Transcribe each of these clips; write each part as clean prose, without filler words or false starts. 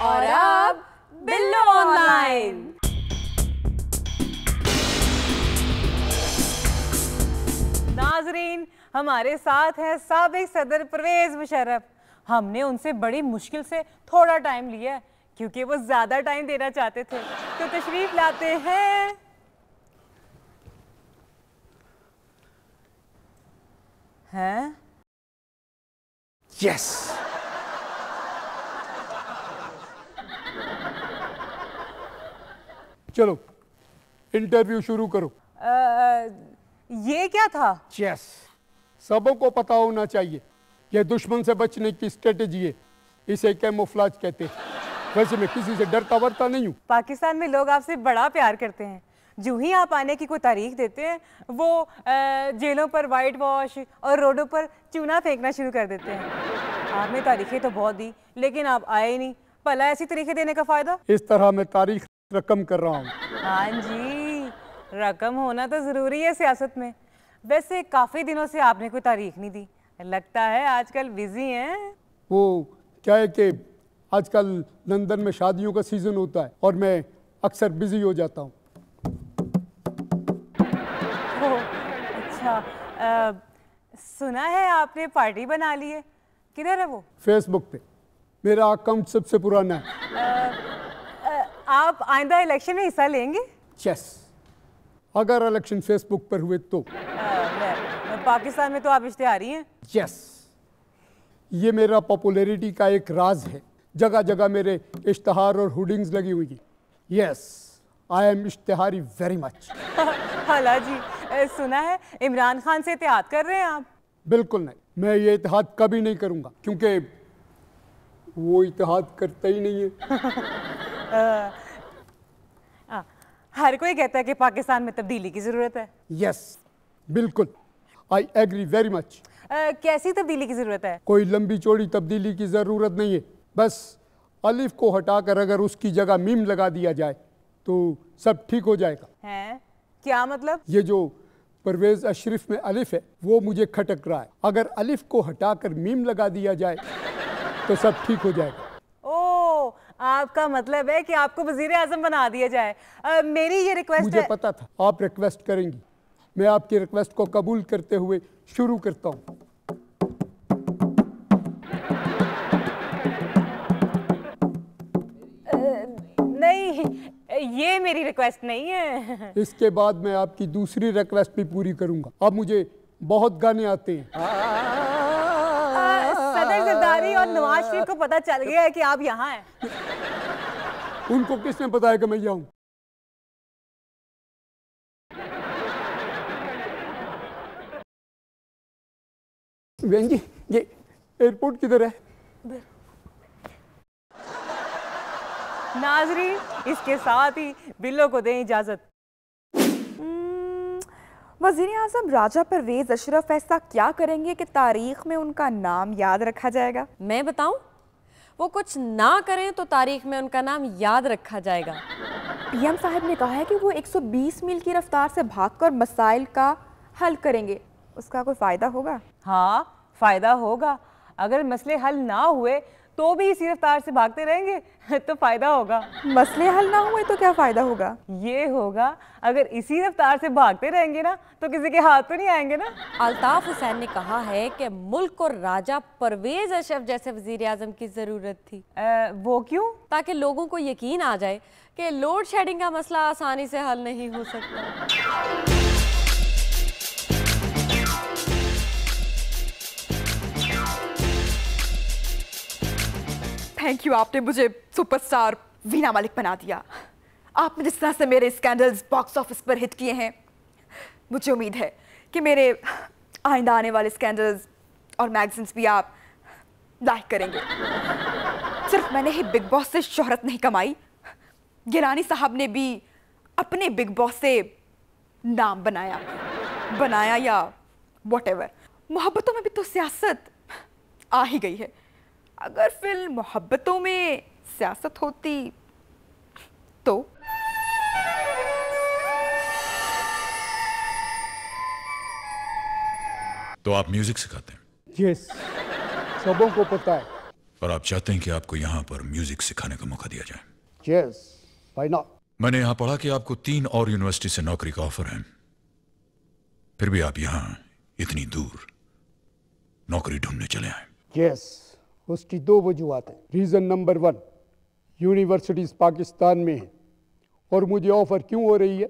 और अब बिल्लो ऑनलाइन। नाजरीन, हमारे साथ है साबिक सदर परवेज मुशर्रफ। हमने उनसे बड़ी मुश्किल से थोड़ा टाइम लिया है क्योंकि वो ज्यादा टाइम देना चाहते थे। तो तशरीफ लाते हैं। हैं? यस। चलो इंटरव्यू शुरू करो। ये क्या था? यस, सबों को पता होना चाहिए यह दुश्मन से बचने की स्ट्रेटेजी है। इसे कैमोफ्लेज कहते हैं। वैसे मैं किसी से डरता वरता नहीं हूँ। पाकिस्तान में लोग आपसे बड़ा प्यार करते हैं। जो ही आप आने की कोई तारीख देते हैं वो जेलों पर वाइट वॉश और रोडों पर चूना फेंकना शुरू कर देते हैं। आपने तारीखें तो बहुत दी लेकिन आप आए ही नहीं। भला ऐसी तारीखें देने का फायदा? इस तरह मैं तारीख रकम कर रहा हूँ। हाँ जी, रकम होना तो जरूरी है सियासत में। वैसे काफी दिनों से आपने कोई तारीख नहीं दी। लगता है आजकल बिजी हैं। वो क्या है कि आजकल लंदन में शादियों का सीजन होता है और मैं अक्सर बिजी हो जाता हूँ। अच्छा, सुना है आपने पार्टी बना ली है। किधर है वो? फेसबुक पे। मेरा अकाउंट सबसे पुराना है। आप आइंदा इलेक्शन में हिस्सा लेंगे? यस, अगर इलेक्शन फेसबुक पर हुए तो। पाकिस्तान में तो आप इश्तिहारी हैं। यस, ये मेरा पॉपुलैरिटी का एक राज है। जगह जगह मेरे इश्तिहार और हुडिंग्स लगी हुई हैं। यस, आई एम इश्तिहारी वेरी मच। हाला जी, सुना है इमरान खान से इत्तेहाद कर रहे हैं आप? बिल्कुल नहीं, मैं ये इत्तेहाद कभी नहीं करूंगा क्योंकि वो इत्तेहाद करता ही नहीं है। हर कोई कहता है कि पाकिस्तान में तब्दीली की जरूरत है। यस, बिल्कुल, आई एग्री वेरी मच। कैसी तब्दीली की जरूरत है? कोई लंबी चौड़ी तब्दीली की जरूरत नहीं है। बस अलिफ को हटाकर अगर उसकी जगह मीम लगा दिया जाए तो सब ठीक हो जाएगा। हैं? क्या मतलब? ये जो परवेज अशरफ में अलिफ है वो मुझे खटक रहा है। अगर अलिफ को हटाकर मीम लगा दिया जाए तो सब ठीक हो जाएगा। ओ, आपका मतलब है कि आपको वजीर आजम बना दिया जाए। मेरी ये रिक्वेस्ट मुझे है। पता था आप रिक्वेस्ट करेंगी। मैं आपकी रिक्वेस्ट को कबूल करते हुए शुरू करता हूँ। नहीं, ये मेरी रिक्वेस्ट नहीं है। इसके बाद मैं आपकी दूसरी रिक्वेस्ट भी पूरी करूंगा। अब मुझे बहुत गाने आते हैं। सदर जरदारी और नवाज शरीफ को पता चल गया है कि आप यहाँ हैं। उनको किसने बताया कि मैं यहाँ हूँ? बहन जी, ये एयरपोर्ट किधर है? नाजरीन, इसके साथ ही बिल्लो को दें इजाजत। वज़ीर आज़म राजा परवेज अशरफ ऐसा क्या करेंगे कि तारीख में उनका नाम याद रखा जाएगा? मैं बताऊं? वो कुछ ना करें तो तारीख में उनका नाम याद रखा जाएगा। पीएम साहब ने कहा है कि वो 120 मील की रफ्तार से भागकर मसाइल का हल करेंगे। उसका कोई फ़ायदा होगा? हाँ, फायदा होगा। अगर मसले हल ना हुए तो भी इसी रफ्तार से भागते रहेंगे तो फायदा होगा। मसले हल ना हुए तो क्या फ़ायदा होगा? ये होगा, अगर इसी रफ्तार से भागते रहेंगे ना तो किसी के हाथ तो नहीं आएंगे ना। अल्ताफ हुसैन ने कहा है कि मुल्क को राजा परवेज अशरफ जैसे वजीर आजम की ज़रूरत थी। वो क्यों? ताकि लोगों को यकीन आ जाए कि लोड शेडिंग का मसला आसानी से हल नहीं हो सकता। थैंक यू, आपने मुझे सुपरस्टार वीना मलिक बना दिया। आपने जिस तरह से मेरे स्कैंडल्स बॉक्स ऑफिस पर हिट किए हैं, मुझे उम्मीद है कि मेरे आइंदा आने वाले स्कैंडल्स और मैगजीन्स भी आप लाइक करेंगे। सिर्फ मैंने ही बिग बॉस से शोहरत नहीं कमाई, गिलानी साहब ने भी अपने बिग बॉस से नाम बनाया या व्हाटएवर। मोहब्बतों में भी तो सियासत आ ही गई है। अगर फिल्म मोहब्बतों में सियासत होती तो? तो आप म्यूजिक सिखाते हैं? यस, सबों को पता है और आप चाहते हैं कि आपको यहाँ पर म्यूजिक सिखाने का मौका दिया जाए। Yes, why not? मैंने यहाँ पढ़ा कि आपको 3 और यूनिवर्सिटी से नौकरी का ऑफर है, फिर भी आप यहाँ इतनी दूर नौकरी ढूंढने चले आए। Yes, उसकी 2 वजूहत हैं। रीज़न नंबर 1, यूनिवर्सिटीज़ पाकिस्तान में है और मुझे ऑफ़र क्यों हो रही है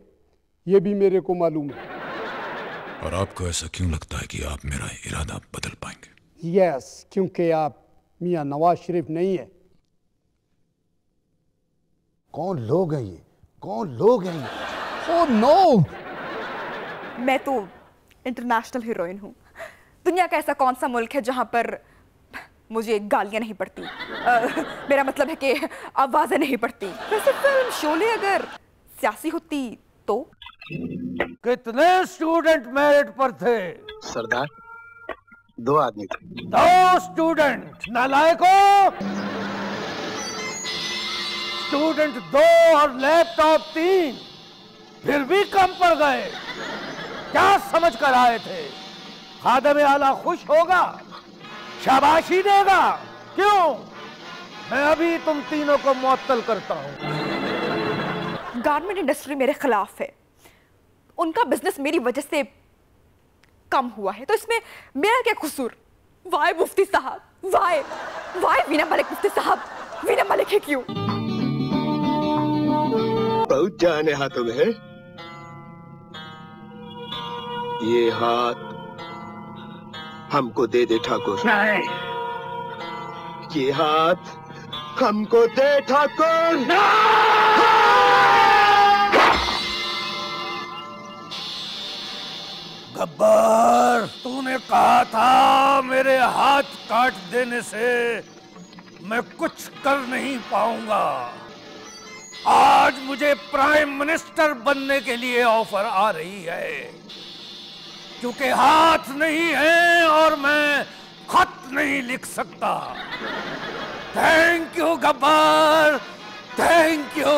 ये भी मेरे को मालूम है। और आपको ऐसा क्यों लगता है कि आप मेरा इरादा बदल पाएंगे? Yes, क्योंकि आप मियाँ नवाज शरीफ नहीं है। कौन लोग हैं ये? कौन लोग हैं ये? Oh no! मैं तो इंटरनेशनल हीरोइन हूँ। दुनिया का ऐसा कौन सा मुल्क है जहाँ पर मुझे गालियाँ नहीं पड़ती? मेरा मतलब है कि आवाज़ें नहीं पड़ती। वैसे फिल्म शोले अगर सियासी होती तो? कितने स्टूडेंट मेरिट पर थे? सरदार 2 आदमी थे। 2 स्टूडेंट नालायकों! स्टूडेंट 2 और लैपटॉप 3, फिर भी कम पड़ गए। क्या समझ कर आए थे? खादम आला खुश होगा, शाबाशी देगा। क्यों? मैं अभी तुम तीनों को मुअत्तल करता हूं। गारमेंट इंडस्ट्री मेरे खिलाफ है, उनका बिजनेस मेरी वजह से कम हुआ है, तो इसमें मेरा क्या कसूर? वाई मुफ्ती साहब, वाई वीना मलिक मुफ्ती साहब, वीना मलिक है क्यों? बहुत जाने हाथों में है। ये हाथ हमको दे दे ठाकुर। नहीं, ये हाथ हमको दे ठाकुर। गब्बर, तूने कहा था मेरे हाथ काट देने से मैं कुछ कर नहीं पाऊंगा। आज मुझे प्राइम मिनिस्टर बनने के लिए ऑफर आ रही है, क्योंकि हाथ नहीं है और मैं खत नहीं लिख सकता। Thank you Gabbar, thank you.